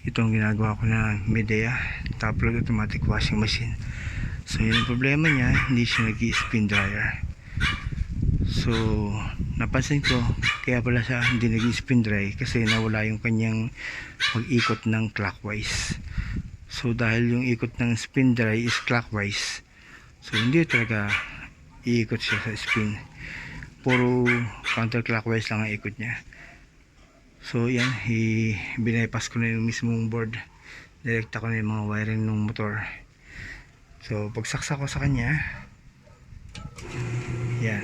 Itong ginagawa ko na Medea top load automatic washing machine. So yun ang problema niya, hindi siya nag-spin dryer. So napansin ko kaya pala siya hindi nag-spin dry kasi nawala yung kanyang pag-ikot ng clockwise. So dahil yung ikot ng spin dry is clockwise, so hindi talaga iikot siya sa spin, puro counterclockwise lang ang ikot niya. So yan, binypass ko na yung mismong board, direkta ko na yung mga wiring ng motor. So pagsaksak ko sa kanya, yan,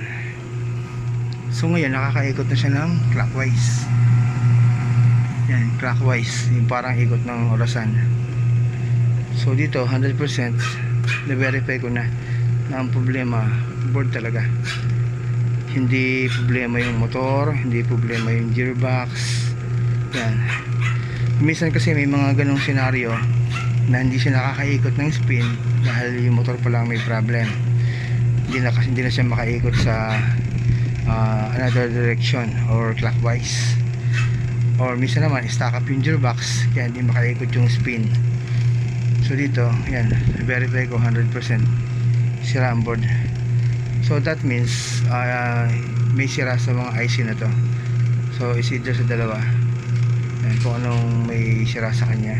so ngayon nakakaikot na siya ng clockwise. Yan, clockwise, yung parang ikot ng orasan. So dito 100% na-verify ko na ang problema board talaga, hindi problema yung motor, hindi problema yung gearbox. Yan, minsan kasi may mga ganong senaryo na hindi siya nakakaikot ng spin dahil yung motor pa lang may problem, hindi na siya makaikot sa another direction or clockwise, or minsan naman stack up yung gearbox kaya hindi makaikot yung spin. So dito, yan, verify ko 100% sira ang board. So that means may sira sa mga IC na to. So is either sa dalawa, yan, kung anong may sira sa kanya.